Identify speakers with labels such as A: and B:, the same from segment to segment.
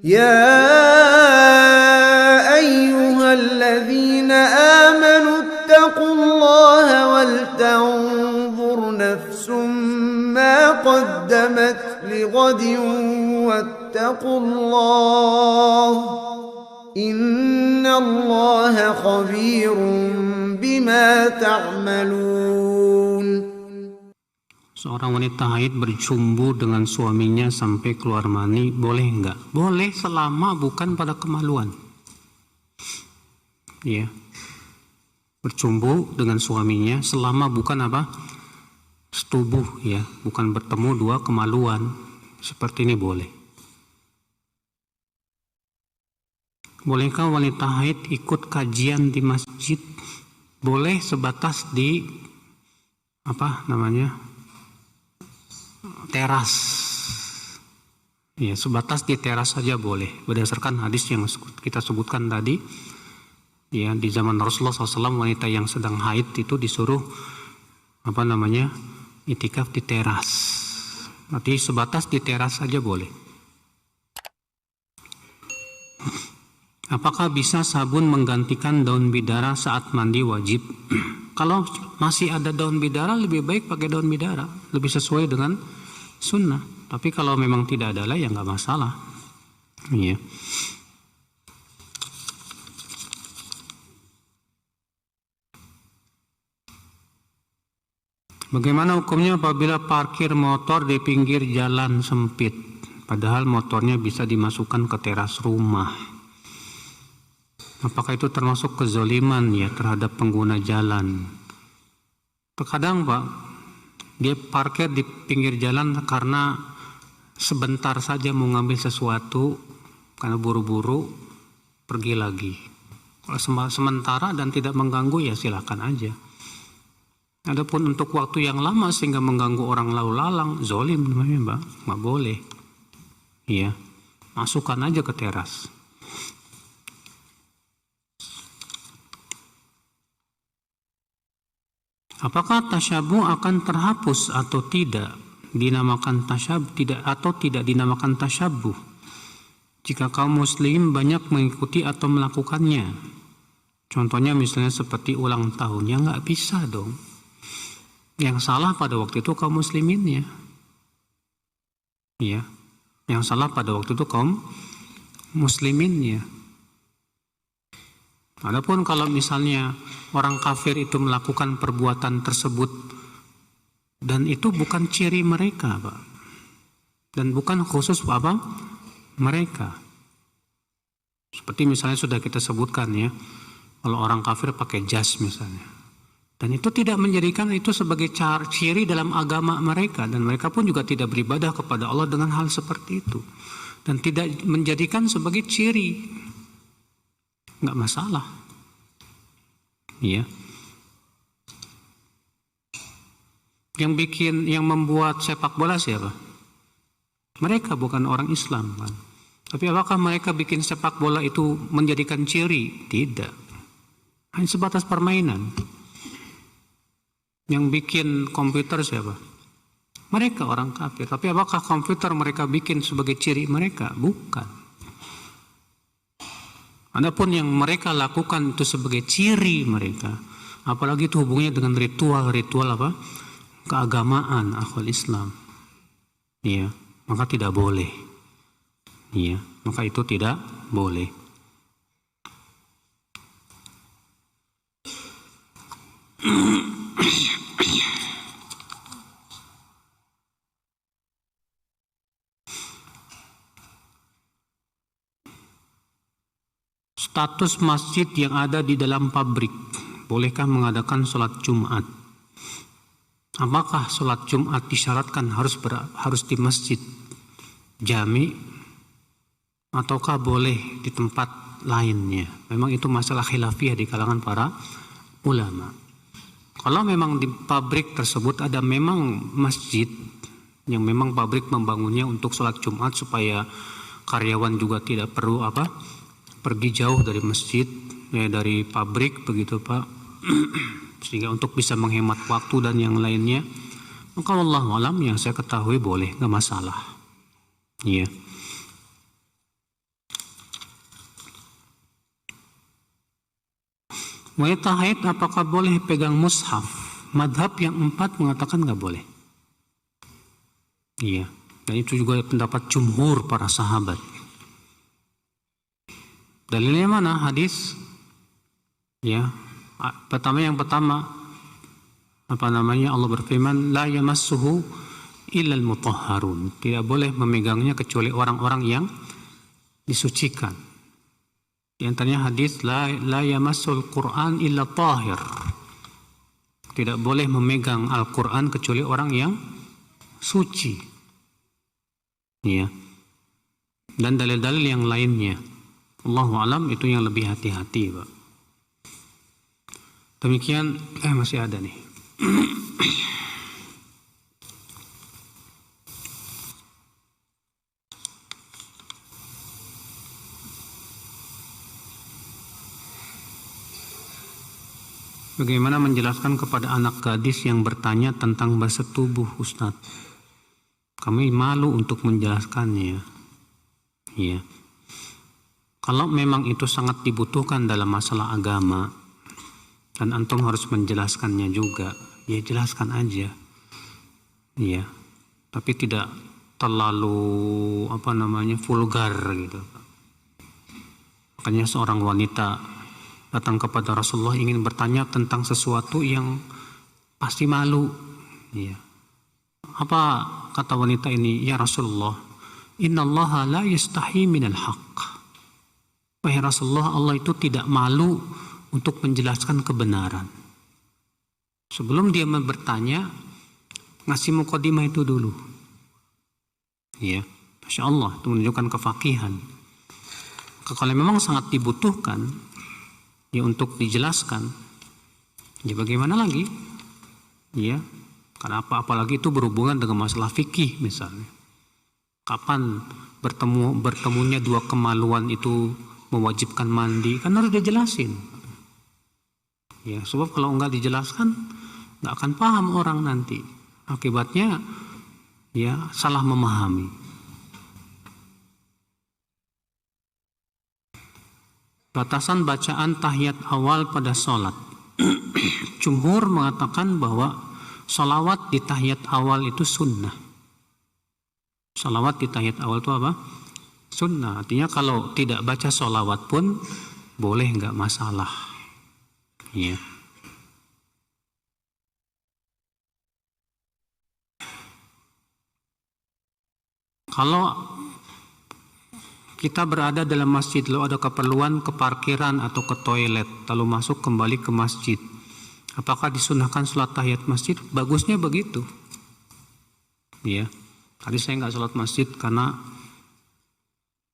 A: يا أيها الذين آمنوا اتقوا الله ولتنظر نفس ما قدمت لغد واتقوا الله إن الله خبير بما تعملون.
B: Seorang wanita haid bercumbu dengan suaminya sampai keluar mani, boleh enggak? Boleh selama bukan pada kemaluan. Ya. Bercumbu dengan suaminya selama bukan apa? Setubuh, ya, bukan bertemu dua kemaluan. Seperti ini boleh. Bolehkah wanita haid ikut kajian di masjid? Boleh sebatas di teras. Ya, sebatas di teras saja boleh. Berdasarkan hadis yang kita sebutkan tadi, ya, di zaman Rasulullah SAW wanita yang sedang haid itu disuruh itikaf di teras. Berarti sebatas di teras saja boleh. Apakah bisa sabun menggantikan daun bidara saat mandi wajib? Kalau masih ada daun bidara, lebih baik pakai daun bidara, lebih sesuai dengan sunnah. Tapi kalau memang tidak ada lah, ya nggak masalah. Iya. Bagaimana hukumnya apabila parkir motor di pinggir jalan sempit, padahal motornya bisa dimasukkan ke teras rumah? Apakah itu termasuk kezaliman ya terhadap pengguna jalan? Terkadang Pak, dia parkir di pinggir jalan karena sebentar saja mau ngambil sesuatu, karena buru-buru pergi lagi. Kalau sementara dan tidak mengganggu, ya silakan aja. Adapun untuk waktu yang lama sehingga mengganggu orang lalu lalang, zalim namanya Mbak, nggak boleh. Iya, masukkan aja ke teras. Apakah tasyabuh akan terhapus atau tidak? Dinamakan tasyabuh tidak dinamakan tasyabuh jika kaum muslim banyak mengikuti atau melakukannya. Contohnya misalnya seperti ulang tahun, ya nggak bisa dong. Yang salah pada waktu itu kaum musliminnya. Ya, yang salah pada waktu itu kaum musliminnya. Adapun kalau misalnya orang kafir itu melakukan perbuatan tersebut dan itu bukan ciri mereka, Pak. Dan bukan khusus mereka. Seperti misalnya sudah kita sebutkan ya, kalau orang kafir pakai jas misalnya. Dan itu tidak menjadikan itu sebagai ciri dalam agama mereka, dan mereka pun juga tidak beribadah kepada Allah dengan hal seperti itu, dan tidak menjadikan sebagai ciri, nggak masalah, ya. Yang membuat sepak bola siapa? Mereka bukan orang Islam kan. Tapi apakah mereka bikin sepak bola itu menjadikan ciri? Tidak, hanya sebatas permainan. Yang bikin komputer siapa? Mereka orang kafir. Tapi apakah komputer mereka bikin sebagai ciri mereka? Bukan. Adapun yang mereka lakukan itu sebagai ciri mereka, apalagi itu hubungannya dengan ritual keagamaan, akhlak Islam. Iya, maka tidak boleh. Iya, maka itu tidak boleh. Status masjid yang ada di dalam pabrik, bolehkah mengadakan sholat Jumat? Apakah sholat Jumat disyaratkan harus di masjid jami, ataukah boleh di tempat lainnya? Memang itu masalah khilafiyah di kalangan para ulama. Kalau memang di pabrik tersebut ada memang masjid yang memang pabrik membangunnya untuk sholat Jumat supaya karyawan juga tidak perlu pergi jauh dari masjid, dari pabrik begitu Pak, sehingga untuk bisa menghemat waktu dan yang lainnya, maka wallahu alam yang saya ketahui boleh, nggak masalah. Iya. Wanita haid apakah boleh pegang mushaf? Madhab yang 4 mengatakan nggak boleh. Iya, dan itu juga pendapat jumhur para sahabat. Dalilnya mana? Hadis. Ya, yang pertama Allah berfirman, la yamassuhu illal mutahharun. Tidak boleh memegangnya kecuali orang-orang yang disucikan. Di antaranya hadis la yamassul Qur'an illa tahir. Tidak boleh memegang Al-Qur'an kecuali orang yang suci. Ya. Dan dalil-dalil yang lainnya. Allahu alam itu yang lebih hati-hati, Pak. Demikian masih ada nih. Bagaimana menjelaskan kepada anak gadis yang bertanya tentang bersetubuh, Ustadz? Kami malu untuk menjelaskannya. Ya. Kalau memang itu sangat dibutuhkan dalam masalah agama dan antum harus menjelaskannya juga, ya jelaskan aja. Ya. Tapi tidak terlalu vulgar gitu. Makanya seorang wanita datang kepada Rasulullah ingin bertanya tentang sesuatu yang pasti malu. Ya. Apa kata wanita ini? Ya Rasulullah, innallaha la yastahi minal haqq. Wahai Rasulullah, Allah itu tidak malu untuk menjelaskan kebenaran. Sebelum dia bertanya, ngasih mukadimah itu dulu. Ya, Masya Allah, itu menunjukkan kefakihan. Kalau memang sangat dibutuhkan, ya untuk dijelaskan, ya bagaimana lagi? Ya, karena apalagi itu berhubungan dengan masalah fikih misalnya. Kapan bertemunya dua kemaluan itu mewajibkan mandi, kan harus dijelasin. Ya, sebab kalau enggak dijelaskan, enggak akan paham orang nanti. Akibatnya, ya salah memahami. Batasan bacaan tahiyat awal pada sholat. Jumhur mengatakan bahwa sholawat di tahiyat awal itu sunnah. Sholawat di tahiyat awal itu apa? Sunnah. Artinya kalau tidak baca sholawat pun boleh, nggak masalah. Ya. Kalau kita berada dalam masjid, lalu ada keperluan ke parkiran atau ke toilet, lalu masuk kembali ke masjid, apakah disunahkan sholat tahiyat masjid? Bagusnya begitu. Ya, tadi saya nggak sholat masjid karena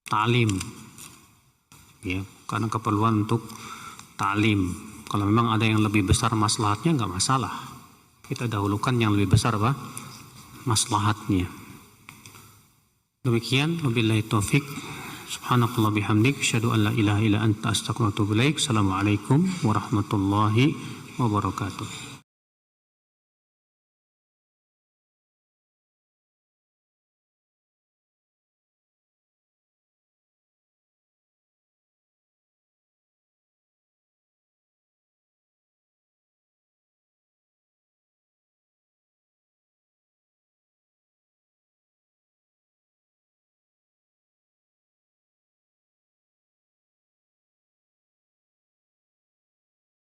B: ta'lim, ya, karena keperluan untuk ta'lim. Kalau memang ada yang lebih besar maslahatnya, nggak masalah. Kita dahulukan yang lebih besar apa? Maslahatnya. Demikian, wabillahi taufik. Subhanakallah bihamdik, asyhadu an la ilaha illa anta, astaghfiruka wa atubu ilaik. Assalamualaikum warahmatullahi wabarakatuh.